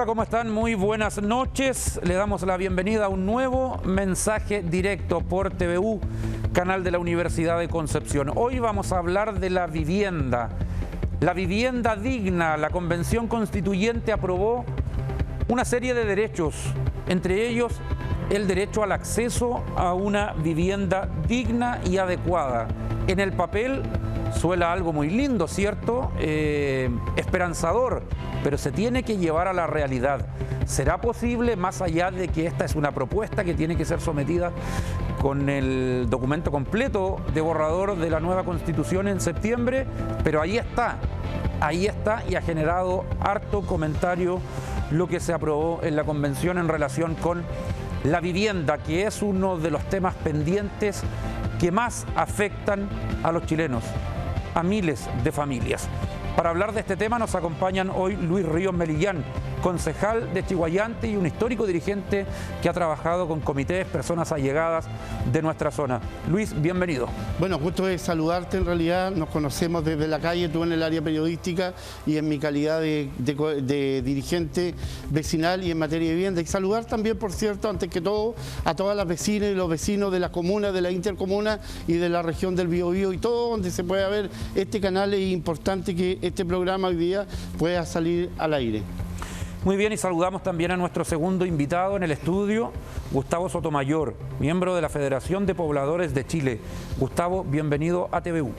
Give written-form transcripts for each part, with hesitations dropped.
Hola, ¿cómo están? Muy buenas noches. Le damos la bienvenida a un nuevo mensaje directo por TVU, canal de la Universidad de Concepción. Hoy vamos a hablar de la vivienda digna. La Convención Constituyente aprobó una serie de derechos, entre ellos el derecho al acceso a una vivienda digna y adecuada. En el papel suena algo muy lindo, ¿cierto? Esperanzador, pero se tiene que llevar a la realidad. ¿Será posible, más allá de que esta es una propuesta que tiene que ser sometida con el documento completo de borrador de la nueva Constitución en septiembre? Pero ahí está y ha generado harto comentario lo que se aprobó en la Convención en relación con la vivienda, que es uno de los temas pendientes que más afectan a los chilenos, a miles de familias. Para hablar de este tema nos acompañan hoy Luis Ríos Melillán, concejal de Chiguayante y un histórico dirigente que ha trabajado con comités, personas allegadas de nuestra zona. Luis, bienvenido. Bueno, gusto de saludarte. En realidad nos conocemos desde la calle, tú en el área periodística y en mi calidad de dirigente vecinal y en materia de vivienda. Y saludar también, por cierto, antes que todo, a todas las vecinas y los vecinos de las comunas, de la intercomuna y de la región del Biobío y todo donde se pueda ver este canal. Es importante que este programa hoy día pueda salir al aire. Muy bien, y saludamos también a nuestro segundo invitado en el estudio, Gustavo Sotomayor, miembro de la Federación de Pobladores de Chile. Gustavo, bienvenido a TVU.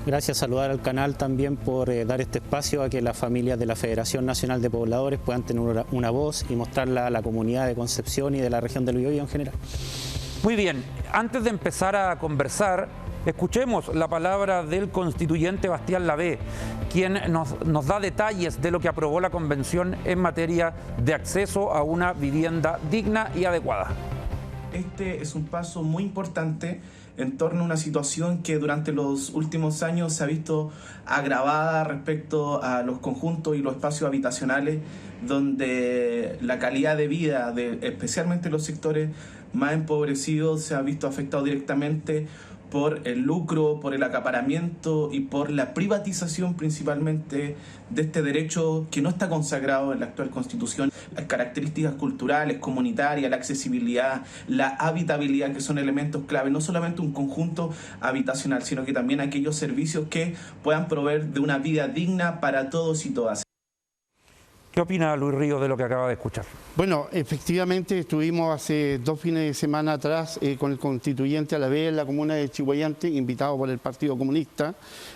Gracias, saludar al canal también por dar este espacio a que las familias de la Federación Nacional de Pobladores puedan tener una voz y mostrarla a la comunidad de Concepción y de la región del Biobío en general. Muy bien, antes de empezar a conversar, escuchemos la palabra del constituyente Bastián Lavé, quien nos da detalles de lo que aprobó la Convención en materia de acceso a una vivienda digna y adecuada. Este es un paso muy importante en torno a una situación que durante los últimos años se ha visto agravada respecto a los conjuntos y los espacios habitacionales, donde la calidad de vida de especialmente los sectores más empobrecidos se ha visto afectado directamente por el lucro, por el acaparamiento y por la privatización principalmente de este derecho que no está consagrado en la actual Constitución. Las características culturales, comunitarias, la accesibilidad, la habitabilidad, que son elementos clave, no solamente un conjunto habitacional, sino que también aquellos servicios que puedan proveer de una vida digna para todos y todas. ¿Qué opina Luis Ríos de lo que acaba de escuchar? Bueno, efectivamente estuvimos hace 2 fines de semana atrás con el constituyente Lavé en la comuna de Chiguayante, invitado por el Partido Comunista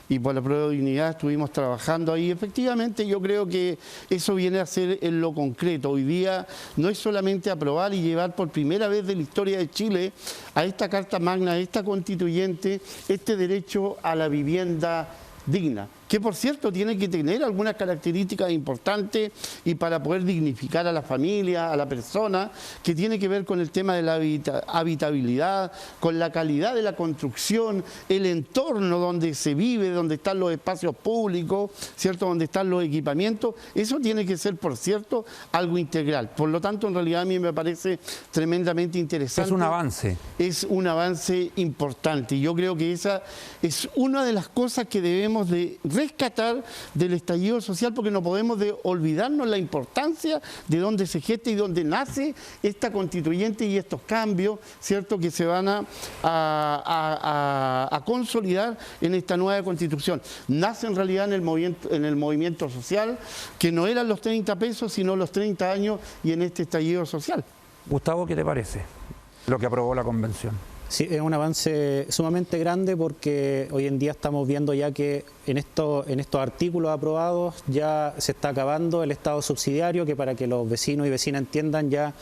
y por la Prueba de Dignidad. Estuvimos trabajando ahí. Efectivamente, yo creo que eso viene a ser en lo concreto. Hoy día no es solamente aprobar y llevar por primera vez de la historia de Chile a esta Carta Magna, a esta constituyente, este derecho a la vivienda digna, que por cierto tiene que tener algunas características importantes y para poder dignificar a la familia, a la persona, que tiene que ver con el tema de la habitabilidad, con la calidad de la construcción, el entorno donde se vive, donde están los espacios públicos, ¿cierto? Donde están los equipamientos. Eso tiene que ser, por cierto, algo integral. Por lo tanto, en realidad a mí me parece tremendamente interesante. Es un avance. Es un avance importante y yo creo que esa es una de las cosas que debemos de rescatar del estallido social, porque no podemos olvidarnos la importancia de dónde se gesta y dónde nace esta constituyente y estos cambios, ¿cierto?, que se van a consolidar en esta nueva constitución. Nace en realidad en el movimiento social, que no eran los 30 pesos, sino los 30 años y en este estallido social. Gustavo, ¿qué te parece lo que aprobó la Convención? Sí, es un avance sumamente grande porque hoy en día estamos viendo ya que en estos artículos aprobados ya se está acabando el Estado subsidiario, que para que los vecinos y vecinas entiendan, ya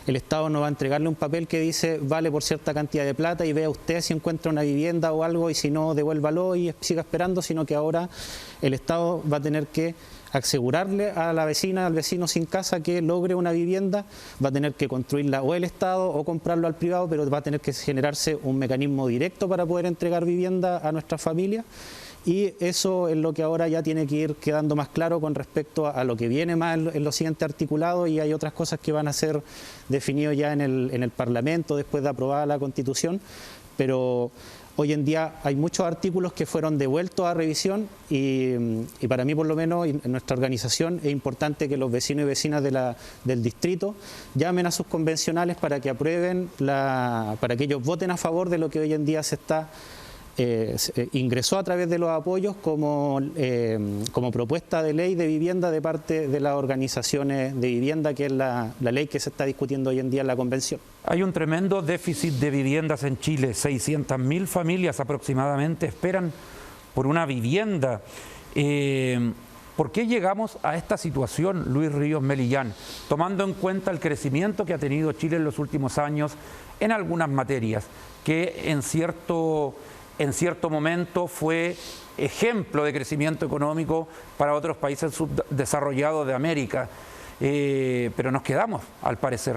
el Estado no va a entregarle un papel que dice vale por cierta cantidad de plata y vea usted si encuentra una vivienda o algo y si no devuélvalo y siga esperando, sino que ahora el Estado va a tener que asegurarle a la vecina, al vecino sin casa que logre una vivienda, va a tener que construirla o el Estado o comprarlo al privado, pero va a tener que generarse un mecanismo directo para poder entregar vivienda a nuestras familias. Y eso es lo que ahora ya tiene que ir quedando más claro con respecto a lo que viene más en los siguientes articulados, y hay otras cosas que van a ser definidas ya en el Parlamento después de aprobada la Constitución. Pero Hoy en día hay muchos artículos que fueron devueltos a revisión y para mí, por lo menos, en nuestra organización es importante que los vecinos y vecinas del distrito llamen a sus convencionales para que aprueben, para que ellos voten a favor de lo que hoy en día ingresó a través de los apoyos como propuesta de ley de vivienda de parte de las organizaciones de vivienda, que es la ley que se está discutiendo hoy en día en la convención. Hay un tremendo déficit de viviendas en Chile. 600.000 familias aproximadamente esperan por una vivienda. ¿Por qué llegamos a esta situación, Luis Ríos Melillán, tomando en cuenta el crecimiento que ha tenido Chile en los últimos años en algunas materias, que en cierto momento fue ejemplo de crecimiento económico para otros países subdesarrollados de América? Pero nos quedamos, al parecer,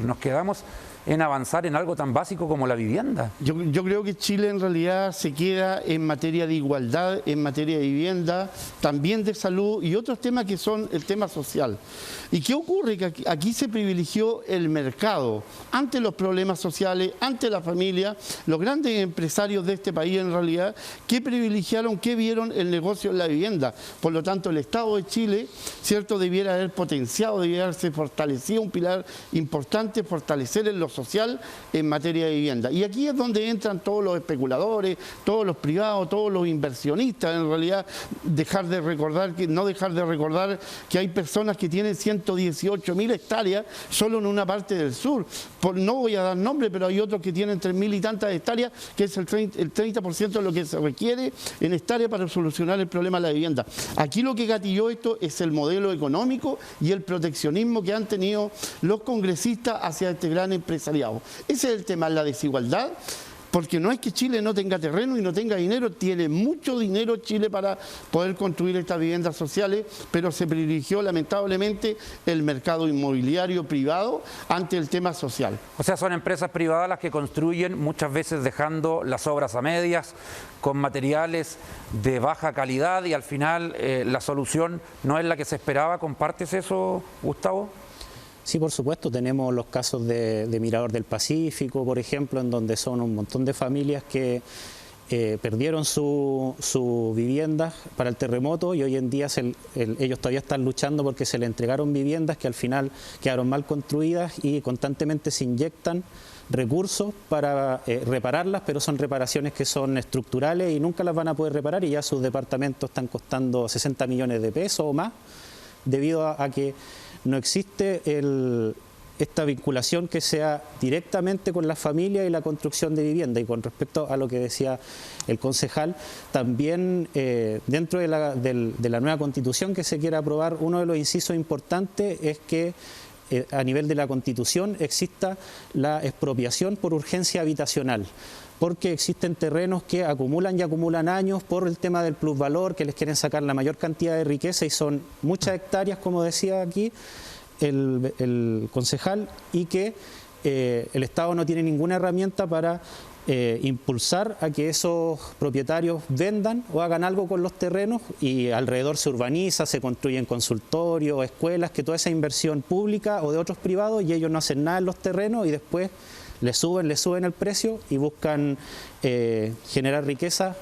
en avanzar en algo tan básico como la vivienda. Yo creo que Chile en realidad se queda en materia de igualdad, en materia de vivienda, también de salud y otros temas que son el tema social. ¿Y qué ocurre? Que aquí se privilegió el mercado ante los problemas sociales, ante la familia, los grandes empresarios de este país en realidad, que privilegiaron, que vieron el negocio en la vivienda. Por lo tanto, el Estado de Chile, ¿cierto?, debiera haber potenciado, debiera haberse fortalecido un pilar importante, fortalecer en lo social en materia de vivienda. Y aquí es donde entran todos los especuladores, todos los privados, todos los inversionistas. En realidad, no dejar de recordar que hay personas que tienen 118.000 hectáreas solo en una parte del sur. No voy a dar nombre, pero hay otros que tienen 3.000 y tantas hectáreas, que es el 30% de lo que se requiere en hectáreas para solucionar el problema de la vivienda. Aquí lo que gatilló esto es el modelo económico y el proteccionismo que han tenido los congresistas hacia este gran empresariado. Ese es el tema, la desigualdad, porque no es que Chile no tenga terreno y no tenga dinero, tiene mucho dinero Chile para poder construir estas viviendas sociales, pero se privilegió lamentablemente el mercado inmobiliario privado ante el tema social. O sea, son empresas privadas las que construyen, muchas veces dejando las obras a medias, con materiales de baja calidad, y al final la solución no es la que se esperaba. ¿Compartes eso, Gustavo? Sí, por supuesto, tenemos los casos de Mirador del Pacífico, por ejemplo, en donde son un montón de familias que perdieron su vivienda para el terremoto y hoy en día ellos todavía están luchando porque se le entregaron viviendas que al final quedaron mal construidas y constantemente se inyectan recursos para repararlas, pero son reparaciones que son estructurales y nunca las van a poder reparar, y ya sus departamentos están costando 60 millones de pesos o más, debido a que no existe esta vinculación que sea directamente con la familia y la construcción de vivienda. Y con respecto a lo que decía el concejal, también dentro de la nueva constitución que se quiere aprobar, uno de los incisos importantes es que a nivel de la Constitución exista la expropiación por urgencia habitacional, porque existen terrenos que acumulan y acumulan años por el tema del plusvalor, que les quieren sacar la mayor cantidad de riqueza, y son muchas hectáreas, como decía aquí el concejal, y que el Estado no tiene ninguna herramienta para impulsar a que esos propietarios vendan o hagan algo con los terrenos, y alrededor se urbaniza, se construyen consultorios, escuelas, que toda esa inversión pública o de otros privados, y ellos no hacen nada en los terrenos y después le suben el precio y buscan generar riqueza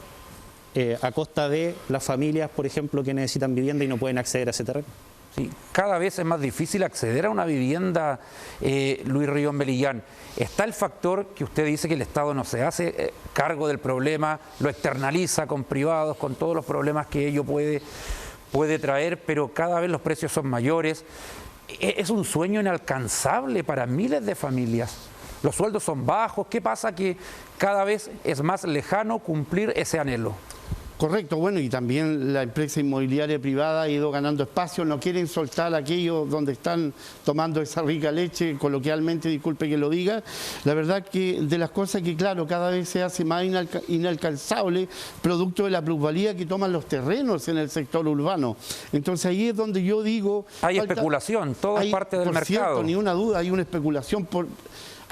a costa de las familias, por ejemplo, que necesitan vivienda y no pueden acceder a ese terreno. Sí, cada vez es más difícil acceder a una vivienda, Luis Ríos Melillán. Está el factor que usted dice que el Estado no se hace cargo del problema, lo externaliza con privados, con todos los problemas que ello puede traer, pero cada vez los precios son mayores. Es un sueño inalcanzable para miles de familias. Los sueldos son bajos. ¿Qué pasa? Que cada vez es más lejano cumplir ese anhelo. Correcto, bueno, y también la empresa inmobiliaria privada ha ido ganando espacio, no quieren soltar aquello donde están tomando esa rica leche, coloquialmente, disculpe que lo diga. La verdad que de las cosas que, claro, cada vez se hace más inalcanzable, producto de la plusvalía que toman los terrenos en el sector urbano. Entonces ahí es donde yo digo... Hay especulación, todo es parte del mercado. Cierto, ni una duda, hay una especulación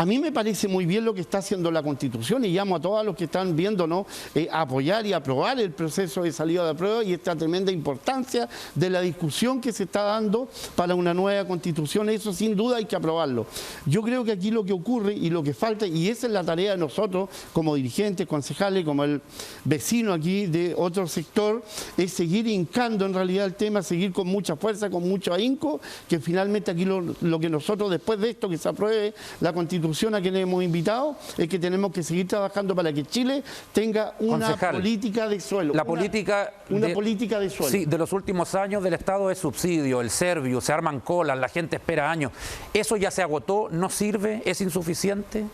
A mí me parece muy bien lo que está haciendo la Constitución y llamo a todos los que están viéndonos a apoyar y aprobar el proceso de salida de apruebo y esta tremenda importancia de la discusión que se está dando para una nueva Constitución. Eso sin duda hay que aprobarlo. Yo creo que aquí lo que ocurre y lo que falta, y esa es la tarea de nosotros como dirigentes, concejales, como el vecino aquí de otro sector, es seguir hincando en realidad el tema, seguir con mucha fuerza, con mucho ahínco, que finalmente aquí lo que nosotros después de esto que se apruebe la Constitución a quienes hemos invitado, es que tenemos que seguir trabajando para que Chile tenga una política de suelo. La política de suelo. Sí, de los últimos años del Estado de subsidio, el Servio, se arman colas, la gente espera años. ¿Eso ya se agotó? ¿No sirve? ¿Es insuficiente?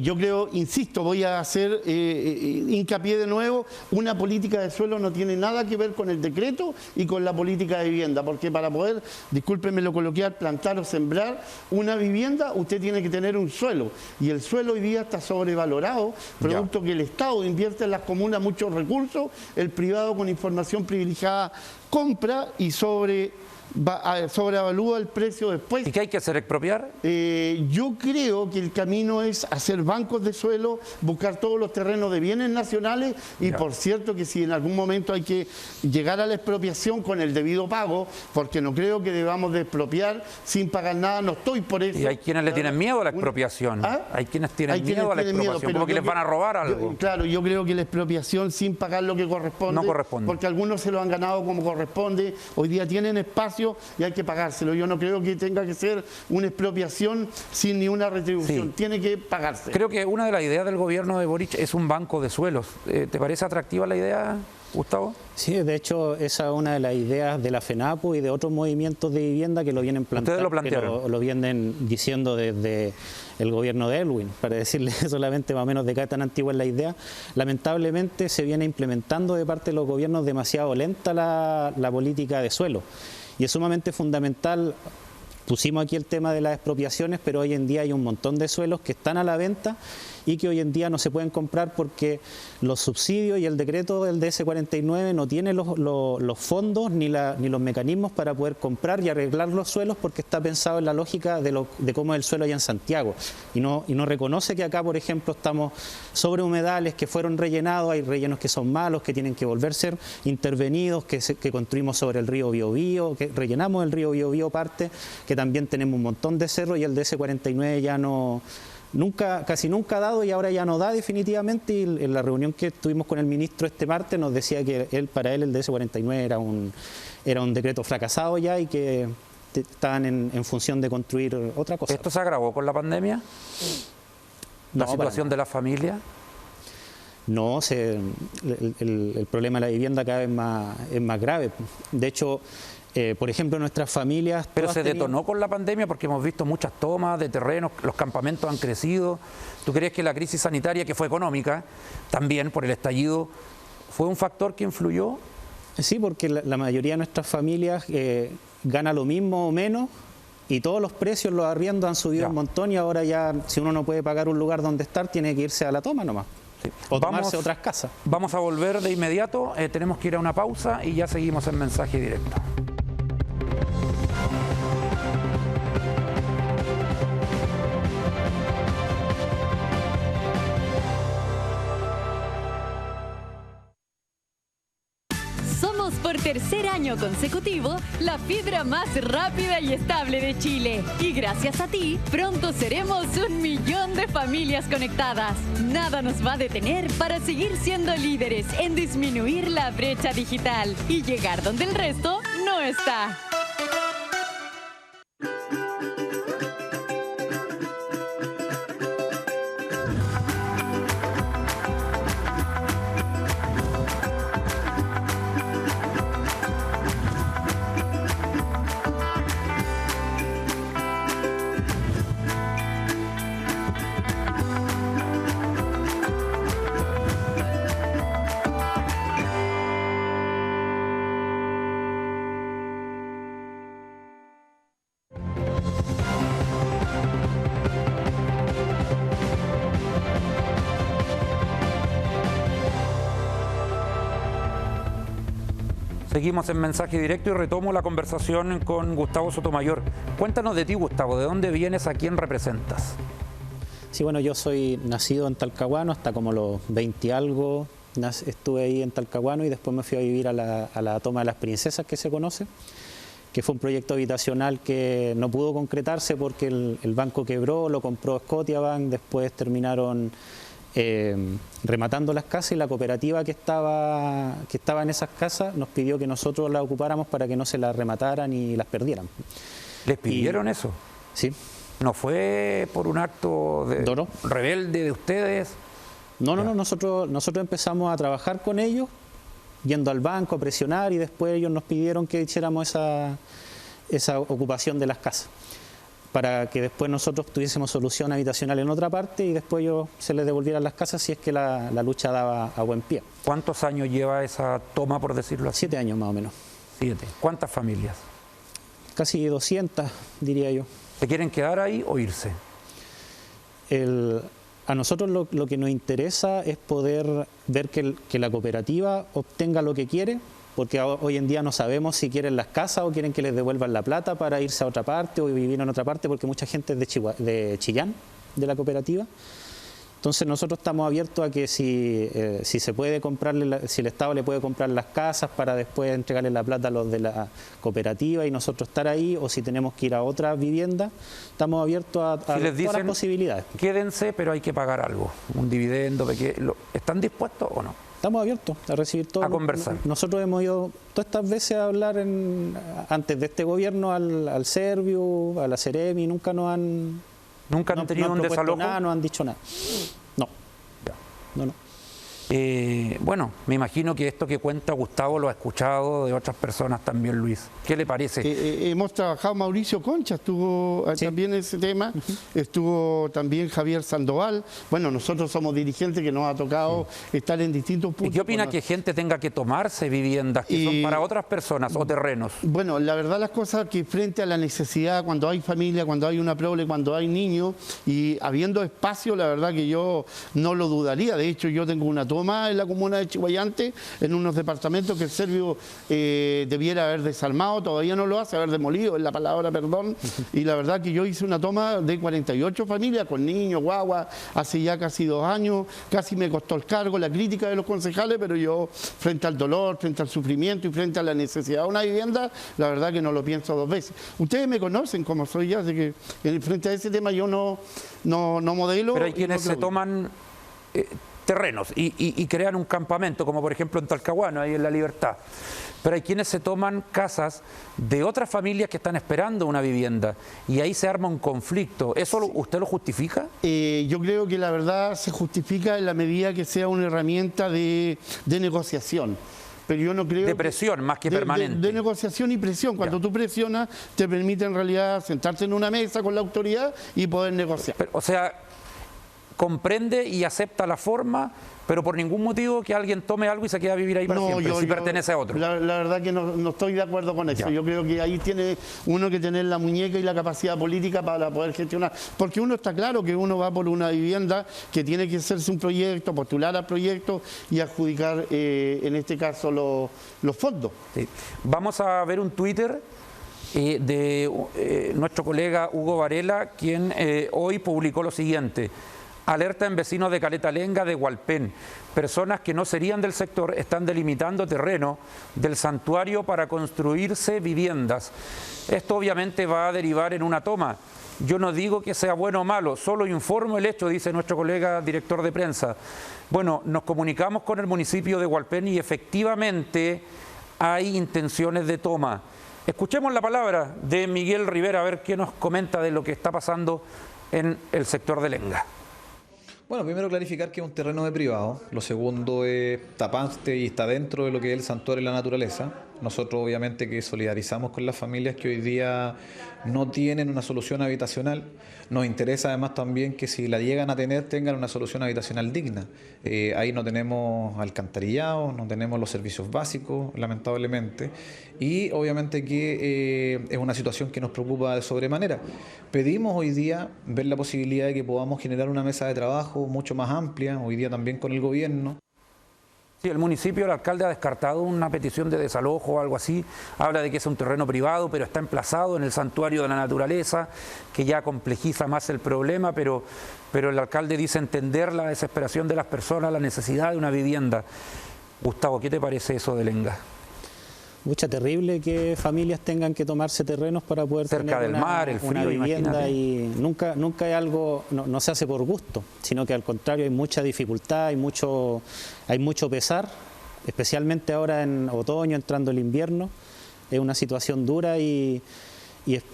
Yo creo, insisto, voy a hacer hincapié de nuevo, una política de suelo no tiene nada que ver con el decreto y con la política de vivienda, porque para poder, discúlpenme lo coloquial, plantar o sembrar una vivienda, usted tiene que tener un suelo, y el suelo hoy día está sobrevalorado, producto que el Estado invierte en las comunas muchos recursos, el privado con información privilegiada compra y sobrevalúa el precio después. ¿Y qué hay que hacer? ¿Expropiar? Yo creo que el camino es hacer bancos de suelo, buscar todos los terrenos de bienes nacionales y por cierto que si en algún momento hay que llegar a la expropiación con el debido pago, porque no creo que debamos de expropiar sin pagar nada, no estoy por eso. Y hay quienes le tienen miedo a la expropiación. Hay quienes tienen miedo a la expropiación, como que les van a robar algo. Claro, yo creo que la expropiación sin pagar lo que corresponde, no corresponde, porque algunos se lo han ganado como corresponde, hoy día tienen espacio y hay que pagárselo. Yo no creo que tenga que ser una expropiación sin ni una retribución, tiene que pagarse. Creo que una de las ideas del gobierno de Boric es un banco de suelos. ¿Te parece atractiva la idea, Gustavo? Sí, de hecho esa es una de las ideas de la FENAPO y de otros movimientos de vivienda que lo vienen planteando. Ustedes lo plantearon. Que lo vienen diciendo desde el gobierno de Elwin, para decirle solamente más o menos de qué tan antigua es la idea. Lamentablemente se viene implementando de parte de los gobiernos demasiado lenta la política de suelo. Y es sumamente fundamental, pusimos aquí el tema de las expropiaciones, pero hoy en día hay un montón de suelos que están a la venta y que hoy en día no se pueden comprar porque los subsidios y el decreto del DS49 no tienen los fondos ni los mecanismos para poder comprar y arreglar los suelos, porque está pensado en la lógica de cómo es el suelo allá en Santiago y no reconoce que acá, por ejemplo, estamos sobre humedales que fueron rellenados, hay rellenos que son malos, que tienen que volver a ser intervenidos, que construimos sobre el río Biobío, que rellenamos el río Biobío parte, que también tenemos un montón de cerros y el DS49 ya casi nunca ha dado y ahora ya no da definitivamente, y en la reunión que tuvimos con el ministro este martes nos decía que para él el DS49 era un decreto fracasado ya y que estaban en función de construir otra cosa. ¿Esto se agravó con la pandemia? ¿La situación de la familia? No, el problema de la vivienda cada vez es más grave. De hecho, por ejemplo, nuestras familias... Pero se detonó con la pandemia porque hemos visto muchas tomas de terrenos, los campamentos han crecido. ¿Tú crees que la crisis sanitaria, que fue económica, también por el estallido, fue un factor que influyó? Sí, porque la mayoría de nuestras familias gana lo mismo o menos y todos los precios, los arriendos han subido un montón y ahora ya, si uno no puede pagar un lugar donde estar, tiene que irse a la toma nomás. Sí. O tomarse otras casas. Vamos a volver de inmediato, tenemos que ir a una pausa y ya seguimos en Mensaje Directo. Somos por tercer año consecutivo la fibra más rápida y estable de Chile. Y gracias a ti, pronto seremos 1 millón de familias conectadas. Nada nos va a detener para seguir siendo líderes en disminuir la brecha digital y llegar donde el resto no está. Seguimos en Mensaje Directo y retomo la conversación con Gustavo Sotomayor. Cuéntanos de ti, Gustavo, ¿de dónde vienes, a quién representas? Sí, bueno, yo soy nacido en Talcahuano hasta como los 20 y algo. Estuve ahí en Talcahuano y después me fui a vivir a la Toma de las Princesas, que se conoce, que fue un proyecto habitacional que no pudo concretarse porque el banco quebró, lo compró Scotiabank, después terminaron rematando las casas y la cooperativa que estaba en esas casas nos pidió que nosotros las ocupáramos para que no se las remataran y las perdieran. ¿Les pidieron eso? Sí. ¿No fue por un acto rebelde de ustedes? No, nosotros empezamos a trabajar con ellos, yendo al banco a presionar y después ellos nos pidieron que hiciéramos esa ocupación de las casas, para que después nosotros tuviésemos solución habitacional en otra parte y después ellos se les devolvieran las casas si es que la lucha daba a buen pie. ¿Cuántos años lleva esa toma, por decirlo así? 7 años más o menos. 7. ¿Cuántas familias? Casi 200, diría yo. ¿Se quieren quedar ahí o irse? A nosotros lo que nos interesa es poder ver que la cooperativa obtenga lo que quiere, porque hoy en día no sabemos si quieren las casas o quieren que les devuelvan la plata para irse a otra parte o vivir en otra parte, porque mucha gente es de Chillán, de la cooperativa. Entonces nosotros estamos abiertos a que si se puede comprarle, si el Estado le puede comprar las casas para después entregarle la plata a los de la cooperativa y nosotros estar ahí, o si tenemos que ir a otra vivienda, estamos abiertos a si les dicen, todas las posibilidades. Quédense, pero hay que pagar algo, un dividendo, ¿están dispuestos o no? Estamos abiertos a recibir todo. A conversar. Nosotros hemos ido todas estas veces a hablar antes de este gobierno al Serviu, a la Ceremi, nunca nos han... ¿Nunca han tenido un desalojo? Nada, no han dicho nada. No. Ya. No. Bueno, me imagino que esto que cuenta Gustavo lo ha escuchado de otras personas también, Luis. ¿Qué le parece? Hemos trabajado, Mauricio Concha estuvo también en ese tema, estuvo también Javier Sandoval. Bueno, nosotros somos dirigentes que nos ha tocado estar en distintos puntos. ¿Y qué opina que gente tenga que tomarse viviendas que son para otras personas o terrenos? Bueno, la verdad las cosas que frente a la necesidad, cuando hay familia, cuando hay una prole, cuando hay niños y habiendo espacio, la verdad que yo no lo dudaría. De hecho, yo tengo una toma en la comuna de Chihuayante, en unos departamentos que el Serviu debiera haber desarmado, todavía no lo hace, haber demolido, es la palabra, perdón, y la verdad que yo hice una toma de 48 familias con niños, guagua, hace ya casi 2 años, casi me costó el cargo, la crítica de los concejales, pero yo frente al dolor, frente al sufrimiento y frente a la necesidad de una vivienda, la verdad que no lo pienso 2 veces. Ustedes me conocen como soy ya, así que frente a ese tema yo no modelo. Pero hay quienes se toman terrenos y crean un campamento, como por ejemplo en Talcahuano, ahí en La Libertad. Pero hay quienes se toman casas de otras familias que están esperando una vivienda y ahí se arma un conflicto. ¿Eso usted lo justifica? Yo creo que la verdad se justifica en la medida que sea una herramienta de negociación. Pero yo no creo... De presión, más que permanente. De negociación y presión. Cuando tú presionas, te permite en realidad sentarte en una mesa con la autoridad y poder negociar. Pero, o sea, comprende y acepta la forma, pero por ningún motivo que alguien tome algo y se quede a vivir ahí para siempre, si pertenece a otro. La verdad que no estoy de acuerdo con eso. Yo creo que ahí tiene uno que tener la muñeca y la capacidad política para poder gestionar. Porque uno está claro que uno va por una vivienda que tiene que hacerse un proyecto, postular al proyecto y adjudicar, en este caso, los fondos. Sí. Vamos a ver un Twitter de nuestro colega Hugo Varela, quien hoy publicó lo siguiente. Alerta en vecinos de Caleta Lenga de Hualpén. Personas que no serían del sector están delimitando terreno del santuario para construirse viviendas. Esto obviamente va a derivar en una toma. Yo no digo que sea bueno o malo, solo informo el hecho, dice nuestro colega director de prensa. Bueno, nos comunicamos con el municipio de Hualpén y efectivamente hay intenciones de toma. Escuchemos la palabra de Miguel Rivera, a ver qué nos comenta de lo que está pasando en el sector de Lenga. Bueno, primero clarificar que es un terreno de privado. Lo segundo es tapante y está dentro de lo que es el santuario y la naturaleza. Nosotros obviamente que solidarizamos con las familias que hoy día no tienen una solución habitacional. Nos interesa además también que si la llegan a tener tengan una solución habitacional digna. Ahí no tenemos alcantarillado, no tenemos los servicios básicos, lamentablemente. Y obviamente que es una situación que nos preocupa de sobremanera. Pedimos hoy día ver la posibilidad de que podamos generar una mesa de trabajo mucho más amplia, hoy día también con el gobierno. Sí, el municipio, el alcalde ha descartado una petición de desalojo o algo así, habla de que es un terreno privado, pero está emplazado en el santuario de la naturaleza, que ya complejiza más el problema, pero el alcalde dice entender la desesperación de las personas, la necesidad de una vivienda. Gustavo, ¿qué te parece eso de Lenga? Mucha terrible que familias tengan que tomarse terrenos para poder cerca tener del mar, el frío, una vivienda, imagínate. y nunca es algo, no se hace por gusto, sino que al contrario hay mucha dificultad, hay mucho pesar, especialmente ahora en otoño, entrando el invierno. Es una situación dura y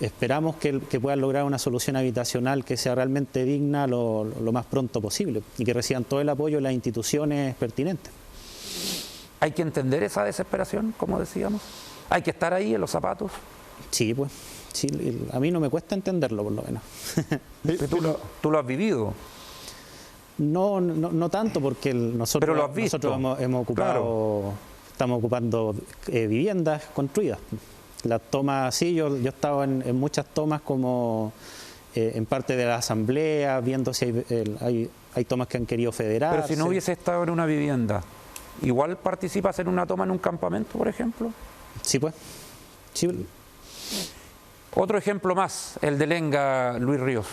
esperamos que puedan lograr una solución habitacional que sea realmente digna lo más pronto posible y que reciban todo el apoyo de las instituciones pertinentes. Hay que entender esa desesperación, como decíamos. Hay que estar ahí en los zapatos. Sí, pues. Sí, a mí no me cuesta entenderlo, por lo menos. ¿Tú lo has vivido? No tanto, porque nosotros, Pero lo has visto. nosotros hemos ocupado, Claro. Estamos ocupando viviendas construidas. Las tomas, sí, yo he estado en muchas tomas como en parte de la asamblea, viendo si hay tomas que han querido federarse. Pero si no hubiese estado en una vivienda, ¿igual participas en una toma en un campamento, por ejemplo? Sí, pues. Sí. Otro ejemplo más, el de Lenga, Luis Ríos.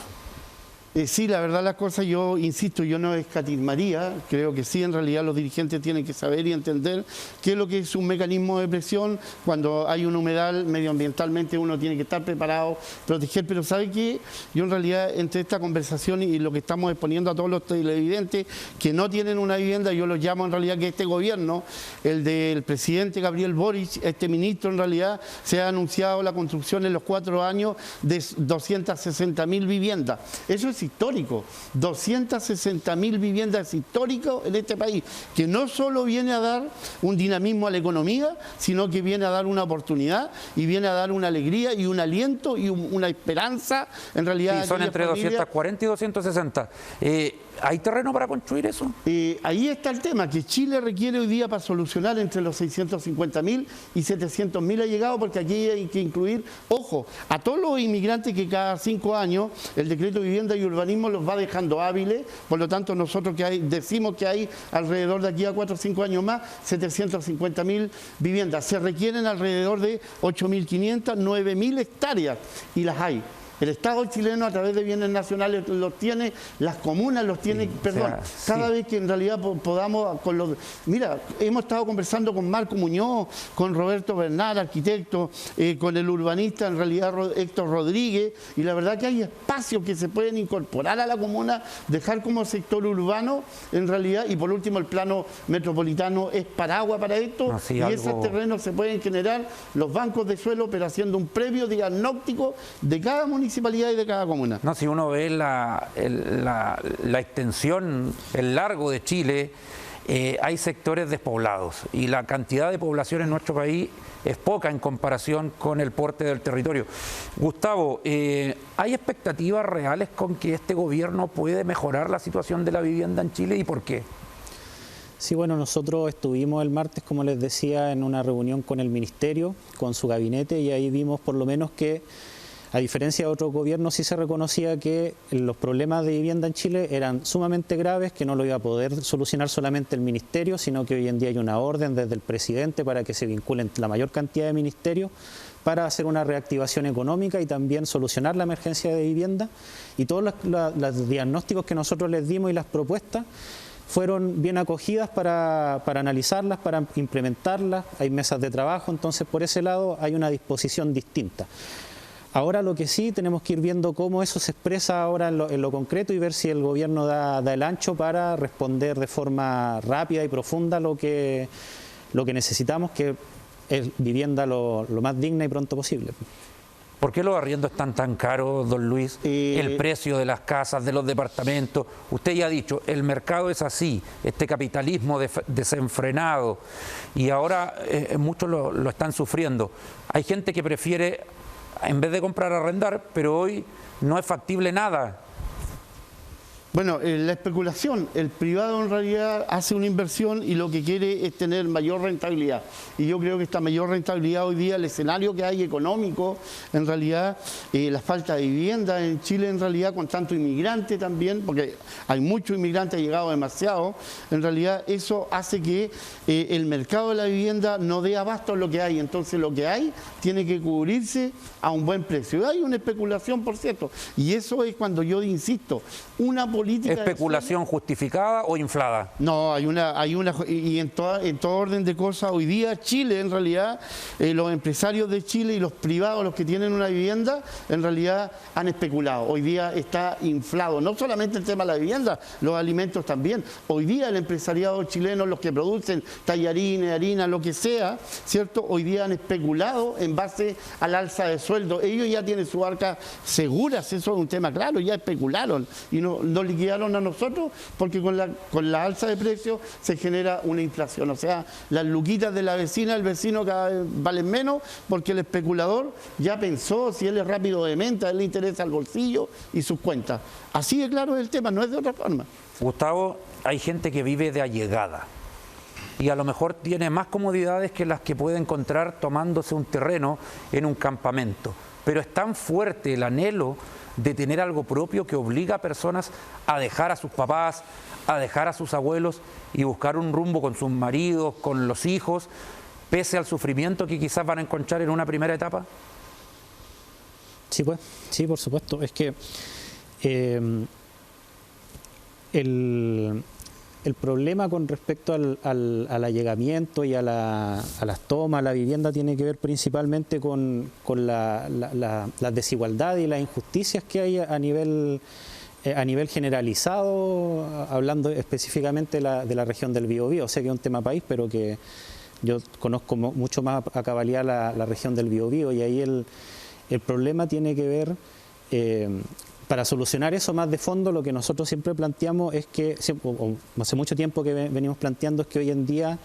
Sí, la verdad las cosas, yo insisto, yo no escatismaría, creo que sí, en realidad los dirigentes tienen que saber y entender qué es lo que es un mecanismo de presión. Cuando hay un humedal, medioambientalmente uno tiene que estar preparado, proteger, pero ¿sabe qué? Yo en realidad entre esta conversación y lo que estamos exponiendo a todos los televidentes que no tienen una vivienda, yo los llamo en realidad que este gobierno, el del presidente Gabriel Boric, este ministro en realidad, se ha anunciado la construcción en los 4 años de 260.000 viviendas. Eso es histórico, 260.000 viviendas históricas en este país, que no solo viene a dar un dinamismo a la economía, sino que viene a dar una oportunidad y viene a dar una alegría y un aliento y una esperanza, en realidad. Sí, son entre 240 y 260. ¿Hay terreno para construir eso? Ahí está el tema, que Chile requiere hoy día para solucionar entre los 650.000 y 700.000 allegados, porque aquí hay que incluir, ojo, a todos los inmigrantes que cada 5 años el decreto de vivienda y urbanismo los va dejando hábiles, por lo tanto nosotros decimos que hay alrededor de aquí a 4 o 5 años más 750.000 viviendas. Se requieren alrededor de 8.500, 9.000 hectáreas y las hay. El Estado chileno a través de bienes nacionales los tiene, las comunas los tienen, cada vez que en realidad podamos con los... Mira, hemos estado conversando con Marco Muñoz, con Roberto Bernal, arquitecto, con el urbanista en realidad Héctor Rodríguez, y la verdad que hay espacios que se pueden incorporar a la comuna, dejar como sector urbano en realidad, y por último el plano metropolitano es paraguas para esto, y esos terrenos se pueden generar los bancos de suelo, pero haciendo un previo diagnóstico de cada municipalidad y de cada comuna. No, si uno ve la extensión, el largo de Chile, hay sectores despoblados y la cantidad de población en nuestro país es poca en comparación con el porte del territorio. Gustavo, ¿hay expectativas reales con que este gobierno puede mejorar la situación de la vivienda en Chile y por qué? Sí, bueno, nosotros estuvimos el martes, como les decía, en una reunión con el Ministerio, con su gabinete, y ahí vimos por lo menos que, a diferencia de otros gobiernos, sí se reconocía que los problemas de vivienda en Chile eran sumamente graves, que no lo iba a poder solucionar solamente el Ministerio, sino que hoy en día hay una orden desde el presidente para que se vinculen la mayor cantidad de ministerios para hacer una reactivación económica y también solucionar la emergencia de vivienda. Y todos los diagnósticos que nosotros les dimos y las propuestas fueron bien acogidas para analizarlas, para implementarlas. Hay mesas de trabajo, entonces por ese lado hay una disposición distinta. Ahora lo que sí tenemos que ir viendo cómo eso se expresa ahora en lo concreto y ver si el gobierno da el ancho para responder de forma rápida y profunda lo que necesitamos, que es vivienda lo más digna y pronto posible. ¿Por qué los arriendos están tan caros, don Luis? El precio de las casas, de los departamentos. Usted ya ha dicho, el mercado es así, este capitalismo desenfrenado, y ahora muchos lo están sufriendo. Hay gente que prefiere, en vez de comprar, arrendar, pero hoy no es factible nada. Bueno, la especulación, el privado en realidad hace una inversión y lo que quiere es tener mayor rentabilidad. Y yo creo que esta mayor rentabilidad hoy día, el escenario que hay económico, en realidad, la falta de vivienda en Chile en realidad, con tanto inmigrante también, porque hay muchos inmigrantes, ha llegado demasiado, en realidad eso hace que el mercado de la vivienda no dé abasto a lo que hay. Entonces lo que hay tiene que cubrirse a un buen precio. Hay una especulación, por cierto, y eso es cuando yo insisto, una política... ¿Especulación justificada o inflada? No, hay una y en todo orden de cosas, hoy día Chile, en realidad, los empresarios de Chile y los privados, los que tienen una vivienda, en realidad han especulado. Hoy día está inflado, no solamente el tema de la vivienda, los alimentos también. Hoy día el empresariado chileno, los que producen tallarines, harina, lo que sea, ¿cierto? Hoy día han especulado en base al alza de sueldo. Ellos ya tienen su arca seguras, eso es un tema claro, ya especularon y no liquidaron a nosotros porque con la alza de precios se genera una inflación. O sea, las luquitas de la vecina, el vecino cada vez valen menos porque el especulador ya pensó, si él es rápido de mente, a él le interesa el bolsillo y sus cuentas. Así de claro es el tema, no es de otra forma. Gustavo, hay gente que vive de allegada y a lo mejor tiene más comodidades que las que puede encontrar tomándose un terreno en un campamento. Pero es tan fuerte el anhelo de tener algo propio que obliga a personas a dejar a sus papás, a dejar a sus abuelos y buscar un rumbo con sus maridos, con los hijos, pese al sufrimiento que quizás van a encontrar en una primera etapa. Sí, pues, sí, por supuesto. Es que el problema con respecto al allegamiento y a las tomas, a la vivienda, tiene que ver principalmente con la desigualdad y las injusticias que hay a nivel generalizado, hablando específicamente de la región del Biobío. Sé que es un tema país, pero que yo conozco mucho más a cabalidad la región del Biobío, y ahí el problema tiene que ver... Para solucionar eso más de fondo, lo que nosotros siempre planteamos es que, hace mucho tiempo que venimos planteando, es que hoy en día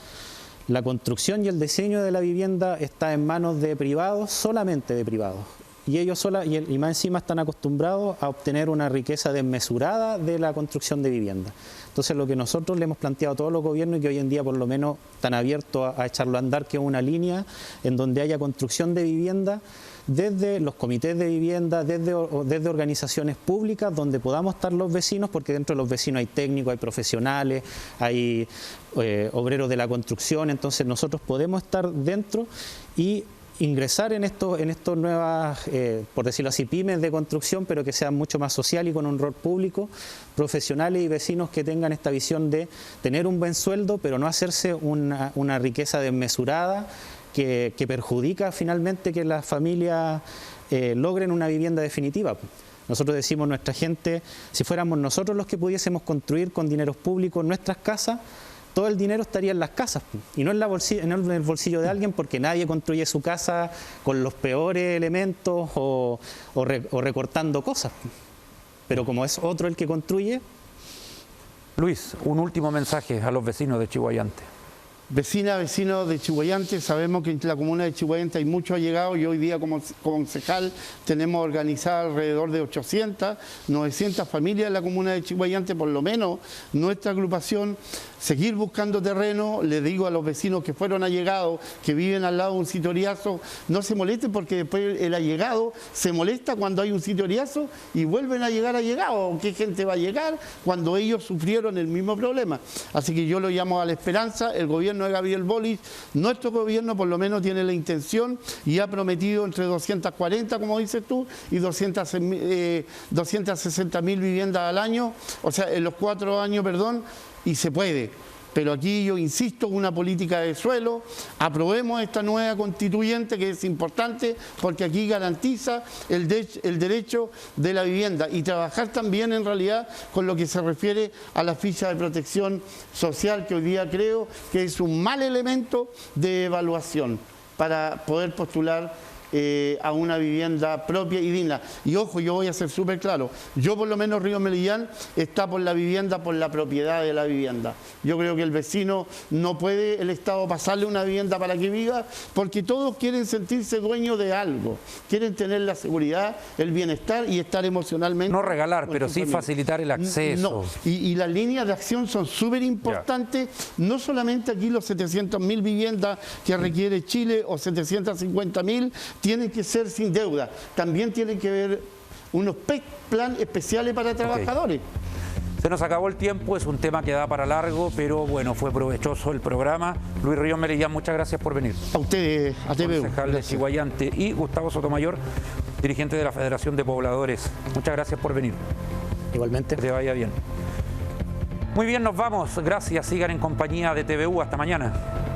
la construcción y el diseño de la vivienda está en manos de privados, solamente de privados. Y ellos y más encima están acostumbrados a obtener una riqueza desmesurada de la construcción de vivienda. Entonces lo que nosotros le hemos planteado a todos los gobiernos, y que hoy en día por lo menos están abiertos a echarlo a andar, que es una línea en donde haya construcción de vivienda desde los comités de vivienda, desde organizaciones públicas, donde podamos estar los vecinos, porque dentro de los vecinos hay técnicos, hay profesionales, hay obreros de la construcción. Entonces nosotros podemos estar dentro y ingresar en estos nuevas, por decirlo así, pymes de construcción, pero que sean mucho más social y con un rol público, profesionales y vecinos que tengan esta visión de tener un buen sueldo, pero no hacerse una riqueza desmesurada que perjudica finalmente que las familias logren una vivienda definitiva. Nosotros decimos, nuestra gente, si fuéramos nosotros los que pudiésemos construir con dineros públicos nuestras casas, todo el dinero estaría en las casas y no en el bolsillo de alguien, porque nadie construye su casa con los peores elementos o recortando cosas. Pero como es otro el que construye... Luis, un último mensaje a los vecinos de Chiguayante. Vecinos de Chiguayante, sabemos que en la comuna de Chiguayante hay muchos allegados y hoy día como concejal tenemos organizada alrededor de 800, 900 familias en la comuna de Chiguayante, por lo menos nuestra agrupación, seguir buscando terreno. Les digo a los vecinos que fueron allegados, que viven al lado de un sitoriazo, no se molesten, porque después el allegado se molesta cuando hay un sitoriazo y vuelven a llegar allegados. ¿Qué gente va a llegar cuando ellos sufrieron el mismo problema? Así que yo lo llamo a la esperanza. El gobierno de Gabriel Boric, nuestro gobierno por lo menos tiene la intención y ha prometido entre 240, como dices tú, y 260.000 viviendas al año, o sea, en los 4 años, perdón, y se puede. Pero aquí yo insisto, una política de suelo, aprobemos esta nueva constituyente, que es importante porque aquí garantiza el derecho de la vivienda, y trabajar también en realidad con lo que se refiere a la ficha de protección social, que hoy día creo que es un mal elemento de evaluación para poder postular a una vivienda propia y digna. Y ojo, yo voy a ser súper claro, yo por lo menos Río Melillán está por la vivienda, por la propiedad de la vivienda. Yo creo que el vecino no puede el Estado pasarle una vivienda para que viva, porque todos quieren sentirse dueños de algo, quieren tener la seguridad, el bienestar y estar emocionalmente. No regalar, pero sí facilitar el acceso. No. Y las líneas de acción son súper importantes, no solamente aquí los 700.000 viviendas que requiere Chile o 750.000 tienen que ser sin deuda, también tienen que haber unos plan especiales para trabajadores. Se nos acabó el tiempo, es un tema que da para largo, pero bueno, fue provechoso el programa. Luis Ríos Melillán, muchas gracias por venir. A ustedes, a TVU. Concejal de Chiguayante, y Gustavo Sotomayor, dirigente de la Federación de Pobladores. Muchas gracias por venir. Igualmente. Que te vaya bien. Muy bien, nos vamos. Gracias, sigan en compañía de TVU. Hasta mañana.